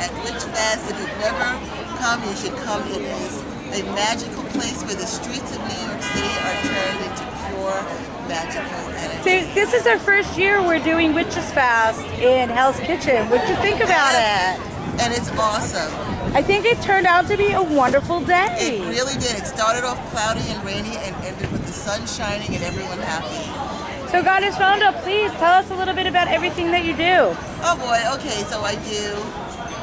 at Witchfest. If you've never come, you should come. It is a magical place where the streets of New York City are turned into pure magical energy. So this is our first year we're doing Witchsfest in Hell's Kitchen. What'd you think about it? And it's awesome. I think it turned out to be a wonderful day. It really did. It started off cloudy and rainy and ended with the sun shining and everyone happy. So Goddess Rhonda, please tell us a little bit about everything that you do. Oh boy, okay, so I do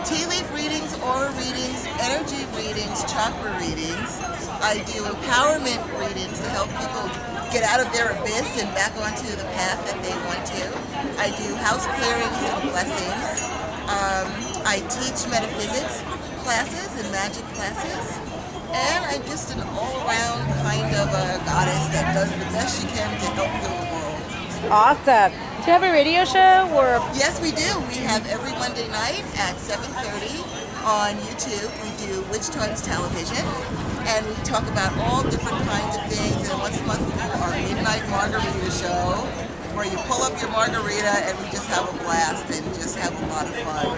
tea leaf readings, aura readings, energy readings, chakra readings. I do empowerment readings to help people get out of their abyss and back onto the path that they want to. I do house clearings and blessings. I teach metaphysics classes and magic classes. And I'm just an all-around kind of a goddess that does the best she can to help heal the world. Awesome. Do you have a radio show or? Yes, we do. We have every Monday night at 7:30 on YouTube. We do Witch Times Television, and we talk about all different kinds of things. And once a month we do our Midnight Margarita show, where you pull up your margarita and we just have a blast and just have a lot of fun.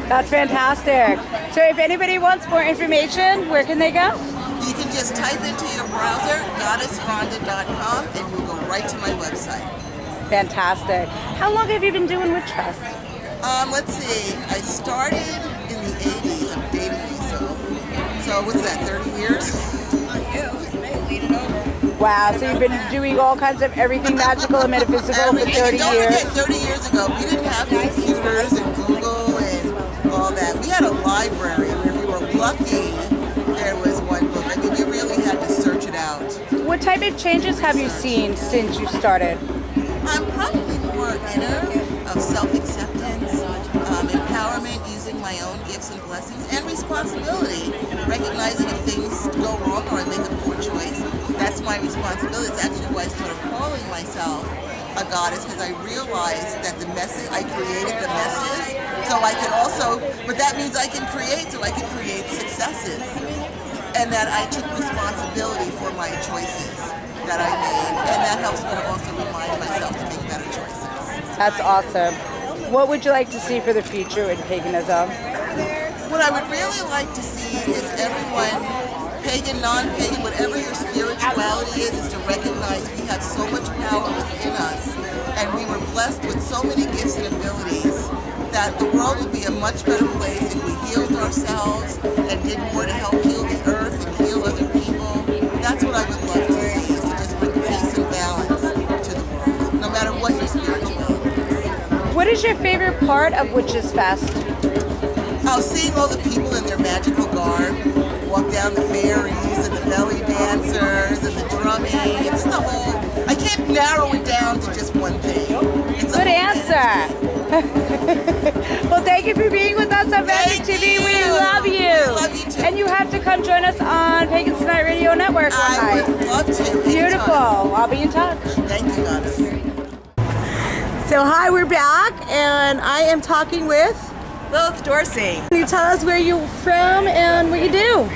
That's fantastic. So if anybody wants more information, where can they go? You can just type into your browser goddessrhonda.com and you'll go right to my website. Fantastic. How long have you been doing Witchfest? Let's see. I started in the 80s. I'm dating myself. So what's that, 30 years? Wow, so you've been doing all kinds of everything magical and metaphysical for 30 years. Don't forget, 30 years ago, we didn't have computers and Google and all that. We had a library where if you were lucky, there was one book. I mean, you really had to search it out. What type of changes have you seen since you started? I'm probably more inner of self-acceptance, empowerment, using my own gifts and blessings, and responsibility. Recognizing if things go wrong or I make a poor choice, that's my responsibility. It's actually why I started calling myself a goddess, because I realized that the messes, I created the messes, so I can also, but that means I can create, so I can create successes. And that I took responsibility for my choices that I made, and that helps me to also remind myself to make better choices. That's awesome. What would you like to see for the future in paganism? What I would really like to see is everyone, pagan, non-pagan, whatever your spirituality is to recognize we have so much power within us, and we were blessed with so many gifts and abilities that the world would be a much better place if we healed ourselves and did more to help heal the earth and heal other people. That's what I would love to see, is to just bring peace and balance to the world, no matter what your spirituality is. What is your favorite part of Witchsfest? Oh, seeing all the people in their magical garb, walk down the fairies and the belly dancers and the drumming. It's just the whole, I can't narrow it down to just one thing. It's Good answer. Well, thank you for being with us on Magick TV. We love you. We love you too. And you have to come join us on Pagans Tonight Radio Network one I night. would love to. Beautiful. I'll be in touch. Thank you, Goddess. So hi, we're back, and I am talking with Lilith Dorsey. Can you tell us where you're from and what you do?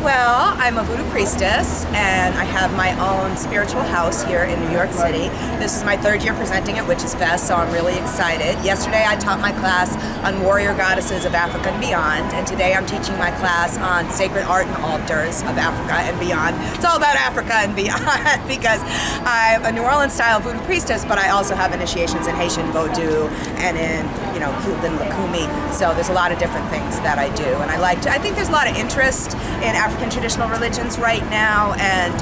Well, I'm a Voodoo Priestess, and I have my own spiritual house here in New York City. This is my third year presenting at Witchsfest, so I'm really excited. Yesterday I taught my class on warrior goddesses of Africa and beyond, and today I'm teaching my class on sacred art and altars of Africa and beyond. It's all about Africa and beyond because I'm a New Orleans style Voodoo Priestess, but I also have initiations in Haitian Vodou and in, Cuban Lakumi. So there's a lot of different things that I do, and I think there's a lot of interest in African traditional religions right now, and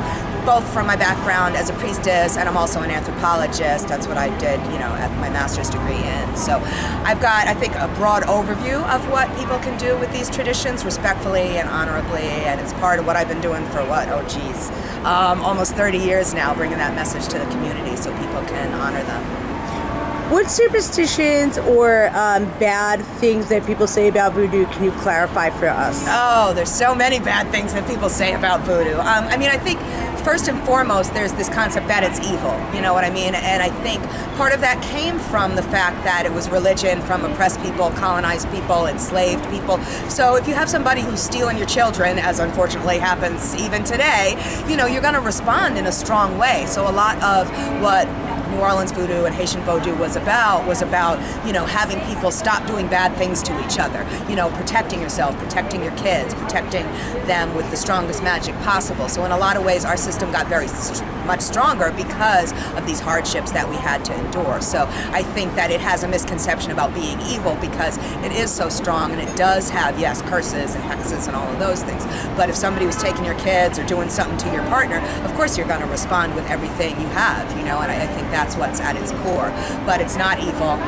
both from my background as a priestess, and I'm also an anthropologist. That's what I did, at my master's degree in. So I've got, I think, a broad overview of what people can do with these traditions respectfully and honorably, and it's part of what I've been doing for almost 30 years now, bringing that message to the community so people can honor them. What superstitions or bad things that people say about voodoo can you clarify for us? Oh, there's so many bad things that people say about voodoo. I think first and foremost, there's this concept that it's evil, you know what I mean? And I think part of that came from the fact that it was religion from oppressed people, colonized people, enslaved people. So if you have somebody who's stealing your children, as unfortunately happens even today, you're going to respond in a strong way. So a lot of what New Orleans voodoo and Haitian voodoo was about, you know, having people stop doing bad things to each other, you know, protecting yourself, protecting your kids, protecting them with the strongest magic possible. So in a lot of ways, our system got very much stronger because of these hardships that we had to endure. So I think that it has a misconception about being evil because it is so strong, and it does have, yes, curses and hexes and all of those things. But if somebody was taking your kids or doing something to your partner, of course you're going to respond with everything you have, you know, and I think that's what's at its core. But it's not evil.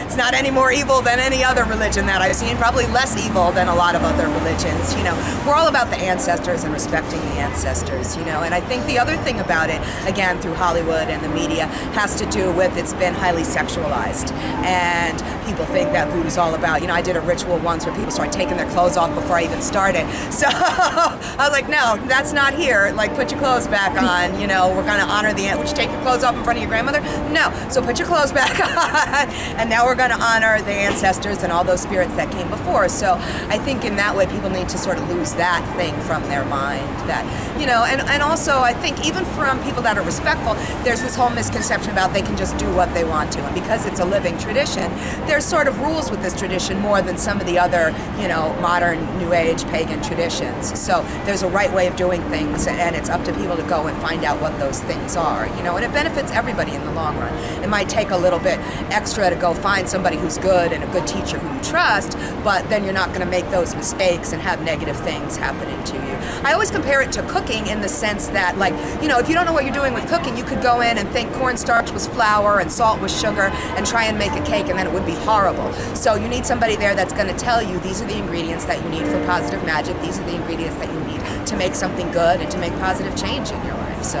It's not any more evil than any other religion that I've seen, probably less evil than a lot of other religions, you know. We're all about the ancestors and respecting the ancestors, you know, and I think the other thing about it, again, through Hollywood and the media, has to do with it's been highly sexualized, and people think that voodoo's all about, you know, I did a ritual once where people started taking their clothes off before I even started, so I was like, no, that's not here, like, put your clothes back on, you know, we're going to honor the, would you take your clothes off in front of your grandmother? No, so put your clothes back on, and now we're going to honor the ancestors and all those spirits that came before. So I think in that way people need to sort of lose that thing from their mind, that, you know, and also I think even from people that are respectful, there's this whole misconception about they can just do what they want to, and because it's a living tradition, there's sort of rules with this tradition more than some of the other, you know, modern New Age pagan traditions. So there's a right way of doing things, and it's up to people to go and find out what those things are, you know, and it benefits everybody in the long run. It might take a little bit extra to go find somebody who's good and a good teacher who you trust, but then you're not going to make those mistakes and have negative things happening to you. I always compare it to cooking in the sense that, like, you know, if you don't know what you're doing with cooking, you could go in and think cornstarch was flour and salt was sugar and try and make a cake, and then it would be horrible. So you need somebody there that's going to tell you these are the ingredients that you need for positive magic, these are the ingredients that you need to make something good and to make positive change in your life. So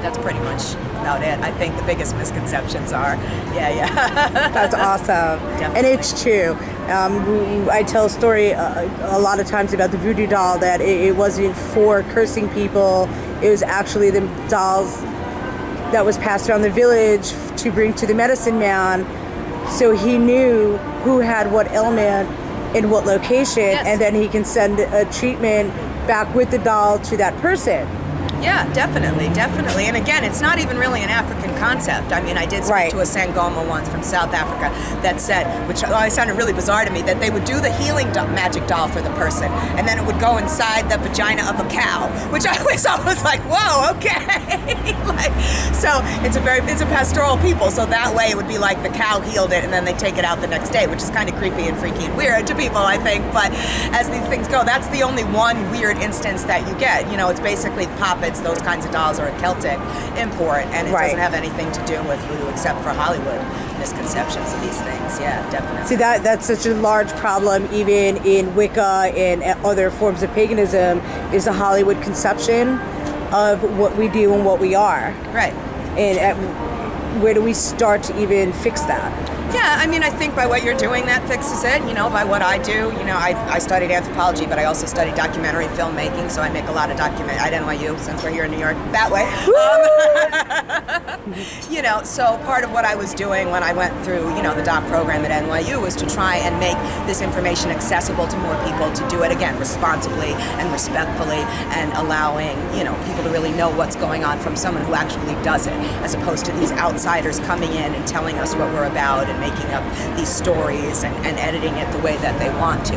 that's pretty much about it. I think the biggest misconceptions are, That's awesome. Definitely. And it's true. I tell a story a lot of times about the voodoo doll, that it wasn't for cursing people. It was actually the dolls that was passed around the village to bring to the medicine man, so he knew who had what ailment in what location, Yes. and then he can send a treatment back with the doll to that person. Yeah, definitely. And again, it's not even really an African concept. I mean, I did speak Right. to a Sangoma once from South Africa that said, which always sounded really bizarre to me, that they would do the healing magic doll for the person, and then it would go inside the vagina of a cow, which I always was like, whoa, okay. Like, so it's a pastoral people, so that way it would be like the cow healed it, and then they take it out the next day, which is kind of creepy and freaky and weird to people, I think. But as these things go, that's the only one weird instance that you get. You know, it's basically puppets. Those kinds of dolls are a Celtic import, and it Right. doesn't have anything to do with voodoo except for Hollywood misconceptions of these things. Yeah, definitely. See, that's such a large problem, even in Wicca and other forms of paganism, is the Hollywood conception of what we do and what we are. Right. And where do we start to even fix that? Yeah, I mean, I think by what you're doing, that fixes it. You know, by what I do, you know, I studied anthropology, but I also studied documentary filmmaking, so I make a lot of at NYU, since we're here in New York, that way. You know, so part of what I was doing when I went through, you know, the doc program at NYU was to try and make this information accessible to more people, to do it, again, responsibly and respectfully, and allowing, you know, people to really know what's going on from someone who actually does it, as opposed to these outsiders coming in and telling us what we're about and making up these stories and editing it the way that they want to.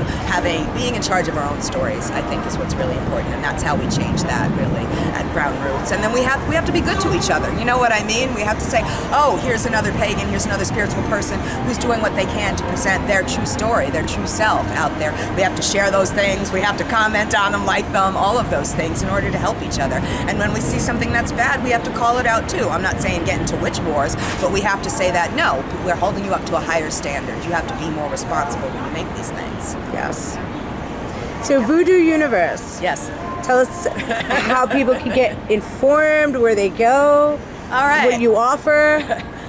Being in charge of our own stories, I think, is what's really important, and that's how we change that, really, at ground roots. And then we have to be good to each other. You know what I mean? We have to say, oh, here's another pagan, here's another spiritual person who's doing what they can to present their true story, their true self out there. We have to share those things. We have to comment on them, like them, all of those things in order to help each other. And when we see something that's bad, we have to call it out too. I'm not saying get into witch wars, but we have to say that, no, we're holding you up to a higher standard. You have to be more responsible when you make these things. Yes. So Voodoo Universe. Yes. Tell us how people can get informed, where they go, All right. what you offer.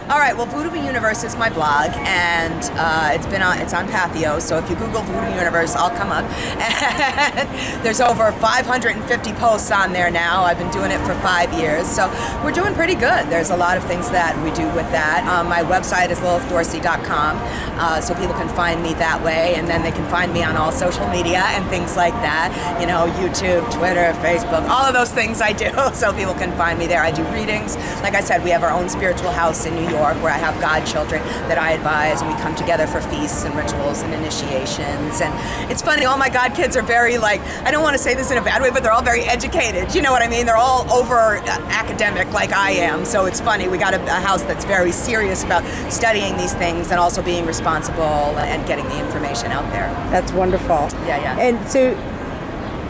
All right, well, Voodoo Universe is my blog, and it's on Patheo. So if you Google Voodoo Universe, I'll come up. And there's over 550 posts on there now. I've been doing it for 5 years, so we're doing pretty good. There's a lot of things that we do with that. My website is lilithdorsey.com, so people can find me that way, and then they can find me on all social media and things like that. You know, YouTube, Twitter, Facebook, all of those things I do, so people can find me there. I do readings. Like I said, we have our own spiritual house in New York where I have godchildren that I advise, and we come together for feasts and rituals and initiations. And it's funny, all my god kids are very, like, I don't want to say this in a bad way, but they're all very educated. You know what I mean? They're all over academic like I am. So it's funny, we got a house that's very serious about studying these things and also being responsible and getting the information out there. That's wonderful. Yeah. And so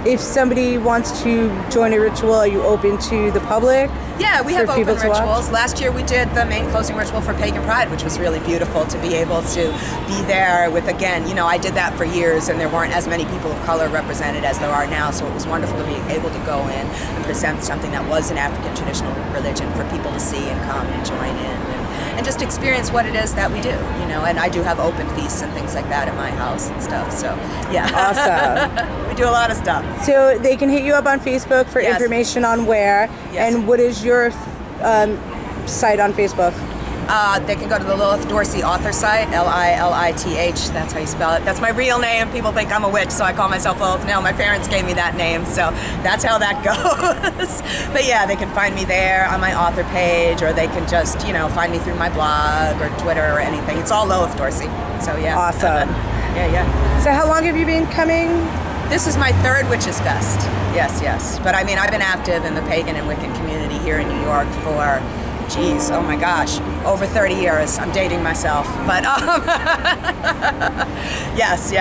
if somebody wants to join a ritual, are you open to the public? Yeah, we have open people to watch? rituals. Last year we did the main closing ritual for Pagan Pride, which was really beautiful to be able to be there with, again, you know, I did that for years and there weren't as many people of color represented as there are now, so it was wonderful to be able to go in and present something that was an African traditional religion for people to see and come and join in and just experience what it is that we do, you know, and I do have open feasts and things like that at my house and stuff, so yeah. Awesome. We do a lot of stuff. So they can hit you up on Facebook for Yes. information on where, Yes. and what is your site on Facebook? They can go to the Lilith Dorsey author site, Lilith, that's how you spell it. That's my real name. People think I'm a witch, so I call myself Lilith. No, my parents gave me that name, so that's how that goes. But yeah, they can find me there on my author page, or they can just, you know, find me through my blog or Twitter or anything. It's all Lilith Dorsey, so yeah. Awesome. Yeah. So how long have you been coming? This is my third Witchsfest. Yes. But I mean, I've been active in the pagan and Wiccan community here in New York for, geez, oh my gosh, over 30 years. I'm dating myself, but yes.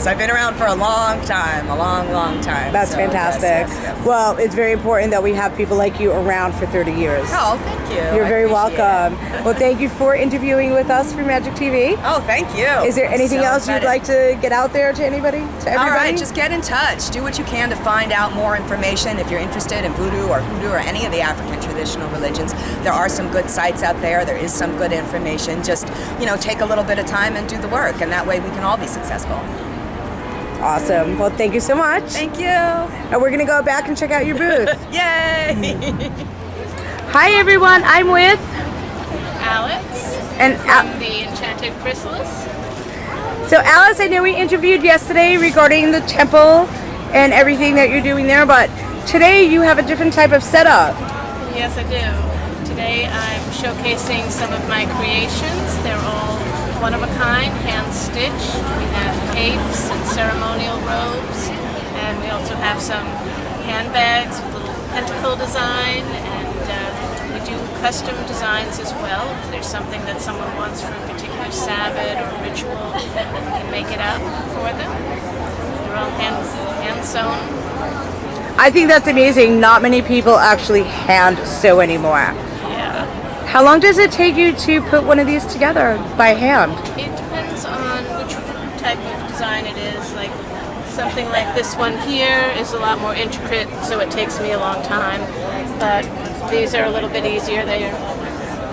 I've been around for a long time, a long time. That's So, fantastic. yes. Well, it's very important that we have people like you around for 30 years. Oh, thank you. You're I very appreciate welcome. it. Well, thank you for interviewing with us for Magick TV. Oh, thank you. Is there anything So else you'd excited. like to get out there to anybody, to everybody? All right, just get in touch. Do what you can to find out more information. If you're interested in voodoo or hoodoo or any of the African traditional religions, there are some good sites out there. There is some good information. Just, you know, take a little bit of time and do the work, and that way we can all be successful. Awesome. Well, thank you so much. Thank you. And we're going to go back and check out your booth. Yay! Hi, everyone. I'm with Alex and from the Enchanted Chrysalis. So Alice, I know we interviewed yesterday regarding the temple and everything that you're doing there, but today you have a different type of setup. Yes, I do. Today I'm showcasing some of my creations. They're all one of a kind, hand stitched. We have capes and ceremonial robes, and we also have some handbags with little pentacle design, and we do custom designs as well. If there's something that someone wants for a particular Sabbath or ritual, we can make it up for them. They're all hand sewn. I think that's amazing. Not many people actually hand sew anymore. Yeah. How long does it take you to put one of these together by hand? It depends on which type of design it is. Like something like this one here is a lot more intricate, so it takes me a long time. But these are a little bit easier. They're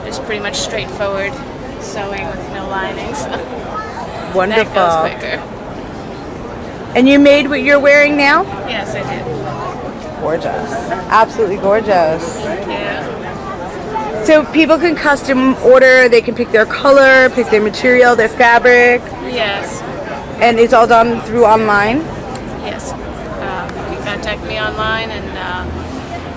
just pretty much straightforward sewing with no linings. Wonderful. That goes quicker. And you made what you're wearing now? Yes, I did. Gorgeous. Absolutely gorgeous. Yeah. So people can custom order, they can pick their color, pick their material, their fabric, Yes. and it's all done through online? Yes. You can contact me online and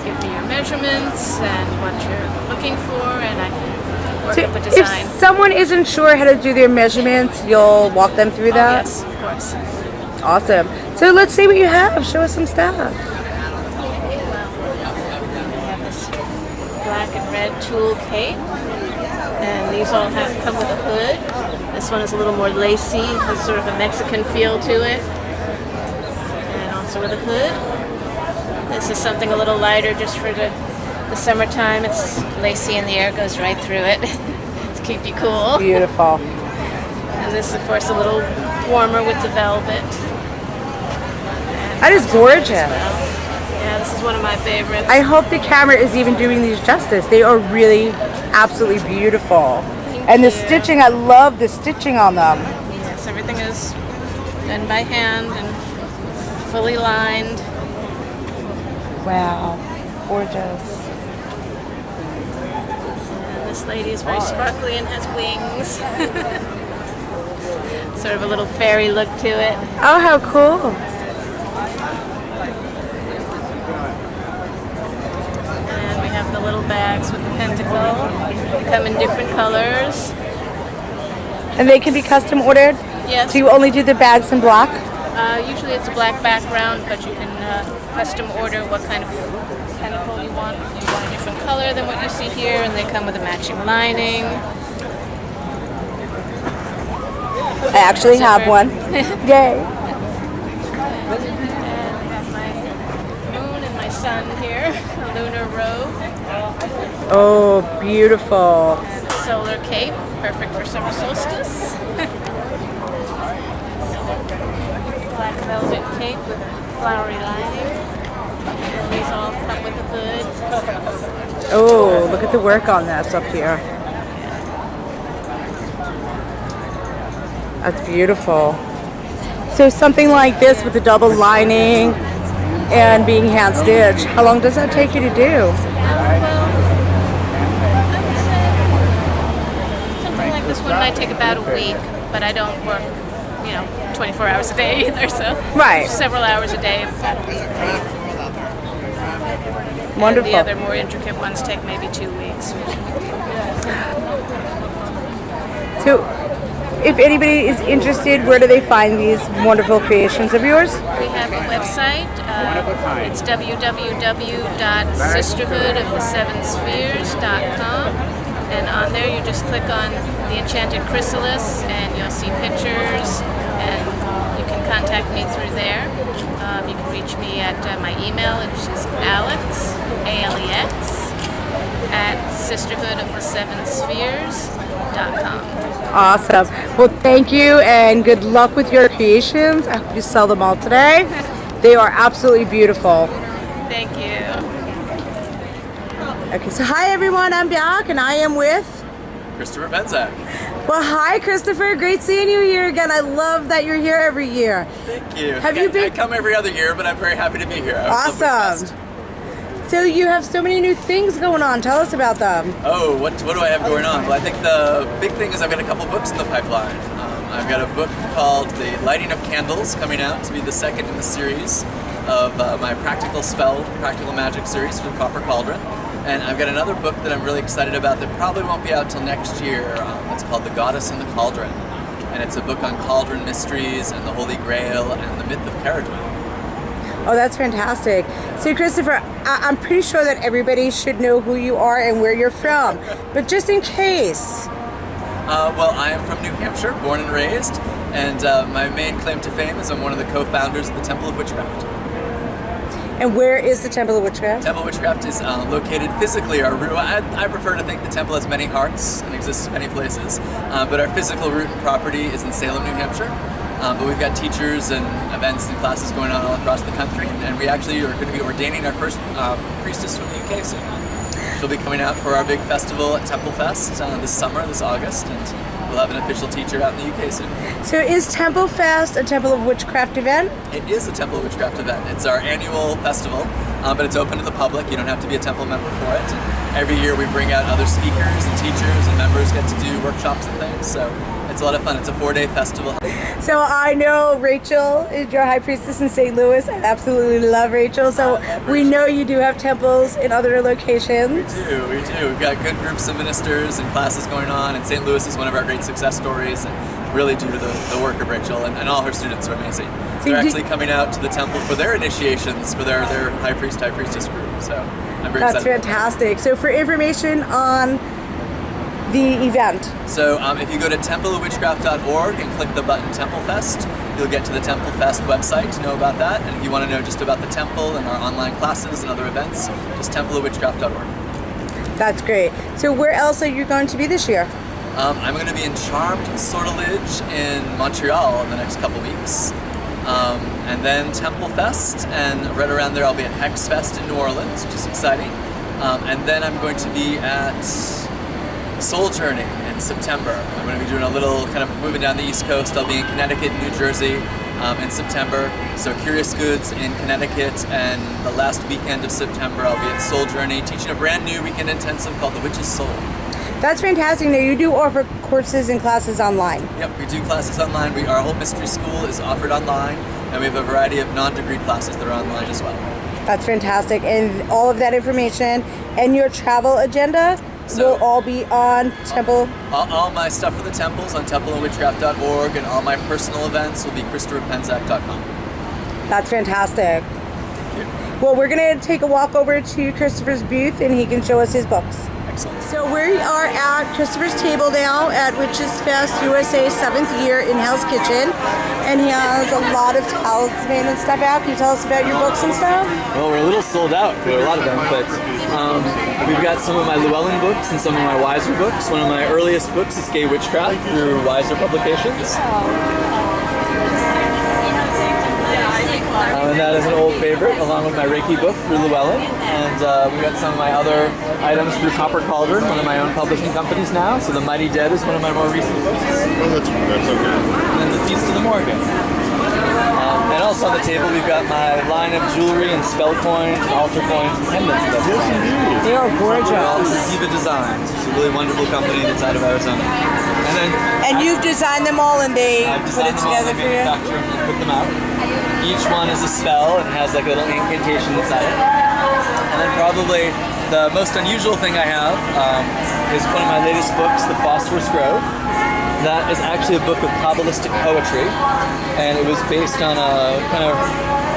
give me your measurements and what you're looking for, and I can work So up a design. if someone isn't sure how to do their measurements, you'll walk them through Oh, that? yes, of course. Awesome. So let's see what you have. Show us some stuff. I have this black and red tulle cape, and these all come with a hood. This one is a little more lacy, has sort of a Mexican feel to it, and also with a hood. This is something a little lighter just for the summertime. It's lacy and the air goes right through it to keep you cool. Beautiful. And this, of course, a little warmer with the velvet. That is gorgeous. Yeah, this is one of my favorites. I hope the camera is even doing these justice. They are really absolutely beautiful. And the stitching, I love the stitching on them. Yes, everything is done by hand and fully lined. Wow, gorgeous. And this lady is very sparkly and has wings. Sort of a little fairy look to it. Oh, how cool. And we have the little bags with the pentacle. They come in different colors. And they can be custom ordered? Yes. So you only do the bags in black? Usually it's a black background, but you can custom order what kind of pentacle you want. If you want a different color than what you see here, and they come with a matching lining. I actually have one. Yay. And I have my moon and my sun here, a lunar robe. Oh, beautiful. And a solar cape, perfect for summer solstice. Black velvet cape with a flowery lining. And these all come with a hood. Oh, look at the work on this up here. That's beautiful. So something like this with a double lining and being hand stitched, how long does that take you to do? Well, I would say something like this one might take about a week, but I don't work, 24 hours a day either, so Right. several hours a day. Wonderful. And the other more intricate ones take maybe 2 weeks. So if anybody is interested, where do they find these wonderful creations of yours? We have a website. It's www.sisterhoodofthesevenspheres.com, and on there you just click on the Enchanted Chrysalis and you'll see pictures, and you can contact me through there. You can reach me at my email, which is Alex, A-L-E-X, at sisterhoodofthesevenspheres.com. Awesome. Well, thank you and good luck with your creations. I hope you sell them all today. They are absolutely beautiful. Thank you. Okay, so hi everyone, I'm back and I am with... Christopher Penczak. Well, hi Christopher, great seeing you here again. I love that you're here every year. Thank you. Have you been... I come every other year, but I'm very happy to be here. Awesome. So you have so many new things going on. Tell us about them. Oh, what do I have going on? Well, I think the big thing is I've got a couple books in the pipeline. I've got a book called The Lighting of Candles coming out to be the second in the series of my practical magic series for Copper Cauldron. And I've got another book that I'm really excited about that probably won't be out till next year. It's called The Goddess in the Cauldron. And it's a book on cauldron mysteries and the Holy Grail and the myth of Caradwen. Oh, that's fantastic. So, Christopher, I'm pretty sure that everybody should know who you are and where you're from. But just in case. Well, I am from New Hampshire, born and raised. And my main claim to fame is I'm one of the co-founders of the Temple of Witchcraft. And where is the Temple of Witchcraft? Temple of Witchcraft is located physically. I prefer to think the temple has many hearts and exists in many places. But our physical root and property is in Salem, New Hampshire. But we've got teachers and events and classes going on all across the country, and we actually are going to be ordaining our first priestess from the UK soon. She'll be coming out for our big festival at Temple Fest this summer, this August, and we'll have an official teacher out in the UK soon. So is Temple Fest a Temple of Witchcraft event? It is a Temple of Witchcraft event. It's our annual festival, but it's open to the public. You don't have to be a temple member for it. And every year we bring out other speakers and teachers, and members get to do workshops and things, so it's a lot of fun. It's a 4-day festival. So I know Rachel is your high priestess in St. Louis. I absolutely love Rachel. So we know you do have temples in other locations. We do. We've got good groups of ministers and classes going on, and St. Louis is one of our great success stories, and really due to the work of Rachel, and all her students are amazing. They're actually coming out to the temple for their initiations for their high priest, high priestess group, so I'm very excited. That's fantastic. So for information on the event. So if you go to templeofwitchcraft.org and click the button Temple Fest, you'll get to the Temple Fest website to know about that. And if you want to know just about the temple and our online classes and other events, just templeofwitchcraft.org. That's great. So where else are you going to be this year? I'm going to be in Charmed Sortilege in Montreal in the next couple weeks. And then Temple Fest, and right around there I'll be at Witchsfest in New Orleans, which is exciting. And then I'm going to be at Soul Journey in September. I'm going to be doing a little kind of moving down the East Coast. I'll be in Connecticut, New Jersey in September. So Curious Goods in Connecticut, and the last weekend of September I'll be at Soul Journey teaching a brand new weekend intensive called The Witch's Soul. That's fantastic. Now, you do offer courses and classes online. Yep, we do classes online. Our whole mystery school is offered online, and we have a variety of non-degree classes that are online as well. That's fantastic. And all of that information and your travel agenda will all be on Temple. All my stuff for the temples on templeofwitchcraft.org, and all my personal events will be ChristopherPenczak.com. That's fantastic. Thank you. Well, we're going to take a walk over to Christopher's booth, and he can show us his books. Excellent. So we are at Christopher's table now at WitchsFestUSA 7th year in Hell's Kitchen, and he has a lot of talisman and stuff out. Can you tell us about your books and stuff? Well, we're a little sold out for a lot of them, but we've got some of my Llewellyn books and some of my Wiser books. One of my earliest books is Gay Witchcraft through Wiser Publications. And that is an old favorite, along with my Reiki book through Llewellyn. And we've got some of my other items through Copper Cauldron, one of my own publishing companies now. So The Mighty Dead is one of my more recent books. Oh, that's okay. And then The Feast of the Morgan. And also on the table, we've got my line of jewelry and spell coins and altar coins and pendants. Yes, indeed. They are gorgeous. All Ziva Designs. It's a really wonderful company that's out of Arizona. And you've designed them all, and they I've put it designed them all, together I for you? manufacture them and put them out. Each one is a spell and has like a little incantation inside it. And then probably the most unusual thing I have is one of my latest books, The Phosphorus Grove. That is actually a book of Kabbalistic poetry, and it was based on a kind of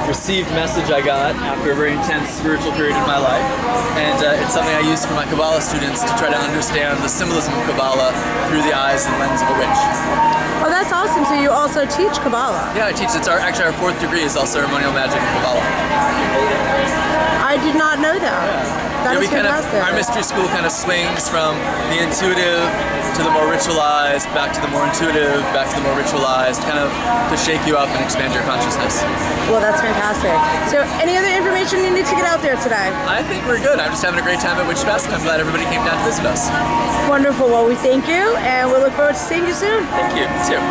received message I got after a very intense spiritual period in my life. And it's something I use for my Kabbalah students to try to understand the symbolism of Kabbalah through the eyes and lens of a witch. Oh, that's awesome. So you also teach Kabbalah? Yeah, I teach. Actually our 4th degree is all ceremonial magic and Kabbalah. I did not know that. That is fantastic. Our mystery school kind of swings from the intuitive to the more ritualized, back to the more intuitive, back to the more ritualized, kind of to shake you up and expand your consciousness. Well, that's fantastic. So any other information you need to get out there today? I think we're good. I'm just having a great time at Witchfest. I'm glad everybody came down to visit us. Wonderful. Well, we thank you, and we look forward to seeing you soon. Thank you. You too.